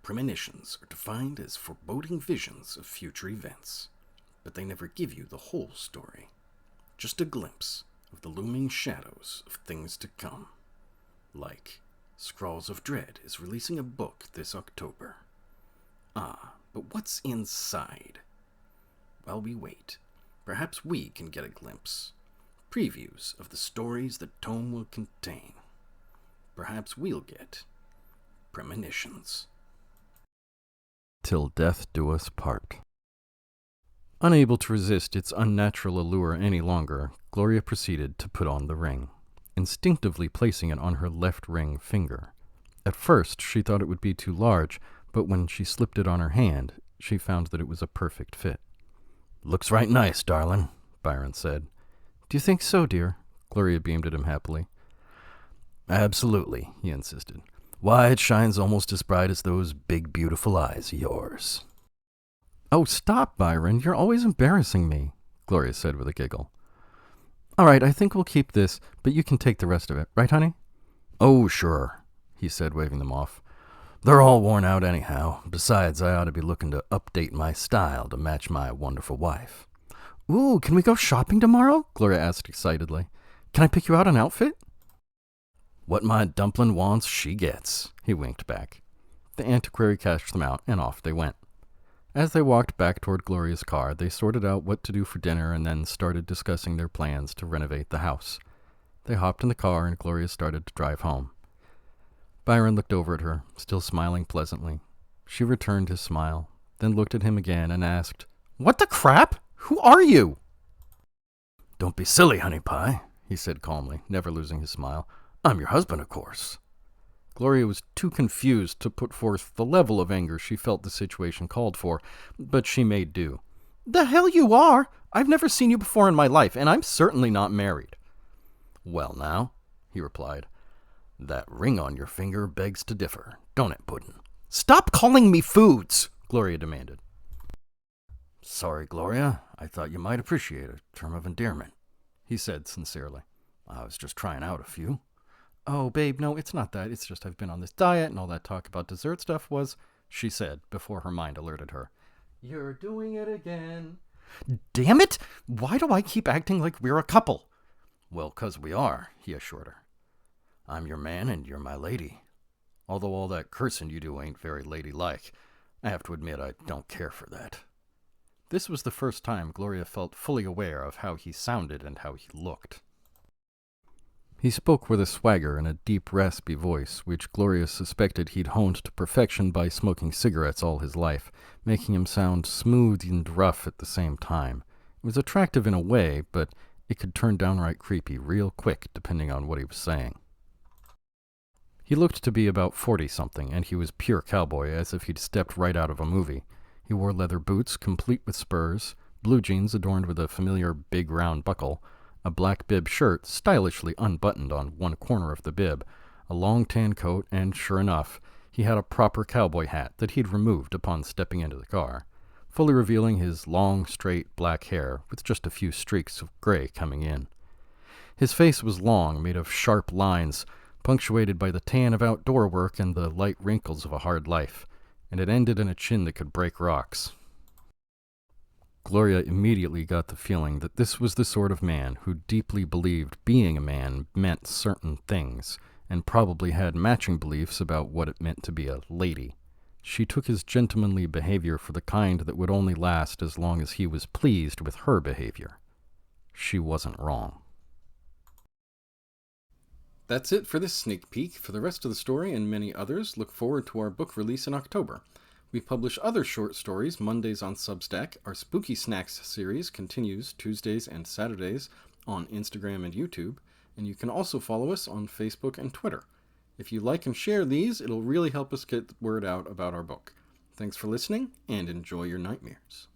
Premonitions are defined as foreboding visions of future events, but they never give you the whole story, just a glimpse of the looming shadows of things to come. Like, Scrawls of Dread is releasing a book this October. But what's inside? While we wait, perhaps we can get a glimpse. Previews of the stories the tome will contain. Perhaps we'll get Premonitions. Till death do us part. Unable to resist its unnatural allure any longer, Gloria proceeded to put on the ring, instinctively placing it on her left ring finger. At first, she thought it would be too large, but when she slipped it on her hand, she found that it was a perfect fit. "Looks right nice, darling," Byron said. "Do you think so, dear?" Gloria beamed at him happily. "Absolutely," he insisted. "Why, it shines almost as bright as those big, beautiful eyes of yours." "Oh, stop, Byron. You're always embarrassing me," Gloria said with a giggle. "All right, I think we'll keep this, but you can take the rest of it. Right, honey?" "Oh, sure," he said, waving them off. "They're all worn out anyhow. Besides, I ought to be looking to update my style to match my wonderful wife." "Ooh, can we go shopping tomorrow?" Gloria asked excitedly. "Can I pick you out an outfit?" "What my dumpling wants, she gets," he winked back. The antiquary cashed them out, and off they went. As they walked back toward Gloria's car, they sorted out what to do for dinner and then started discussing their plans to renovate the house. They hopped in the car, and Gloria started to drive home. Byron looked over at her, still smiling pleasantly. She returned his smile, then looked at him again and asked, "What the crap? Who are you?" "Don't be silly, honey pie," he said calmly, never losing his smile. "I'm your husband, of course." Gloria was too confused to put forth the level of anger she felt the situation called for, but she made do. "The hell you are! I've never seen you before in my life, and I'm certainly not married." "Well now," he replied, "that ring on your finger begs to differ, don't it, Puddin'?" "Stop calling me foods!" Gloria demanded. "Sorry, Gloria. I thought you might appreciate a term of endearment," he said sincerely. "I was just trying out a few." "Oh, babe, no, it's not that. It's just I've been on this diet and all that talk about dessert stuff was," she said, before her mind alerted her. "You're doing it again." "Damn it! Why do I keep acting like we're a couple?" "Well, 'cause we are," he assured her. "I'm your man and you're my lady. Although all that cursing you do ain't very ladylike. I have to admit I don't care for that." This was the first time Gloria felt fully aware of how he sounded and how he looked. He spoke with a swagger and a deep, raspy voice, which Gloria suspected he'd honed to perfection by smoking cigarettes all his life, making him sound smooth and rough at the same time. It was attractive in a way, but it could turn downright creepy real quick, depending on what he was saying. He looked to be about 40-something, and he was pure cowboy, as if he'd stepped right out of a movie. He wore leather boots, complete with spurs, blue jeans adorned with a familiar big round buckle, a black bib shirt stylishly unbuttoned on one corner of the bib, a long tan coat, and sure enough, he had a proper cowboy hat that he'd removed upon stepping into the car, fully revealing his long, straight black hair with just a few streaks of gray coming in. His face was long, made of sharp lines, punctuated by the tan of outdoor work and the light wrinkles of a hard life, and it ended in a chin that could break rocks. Gloria immediately got the feeling that this was the sort of man who deeply believed being a man meant certain things, and probably had matching beliefs about what it meant to be a lady. She took his gentlemanly behavior for the kind that would only last as long as he was pleased with her behavior. She wasn't wrong. That's it for this sneak peek. For the rest of the story and many others, look forward to our book release in October. We publish other short stories Mondays on Substack. Our Spooky Snacks series continues Tuesdays and Saturdays on Instagram and YouTube, and you can also follow us on Facebook and Twitter. If you like and share these, it'll really help us get the word out about our book. Thanks for listening, and enjoy your nightmares.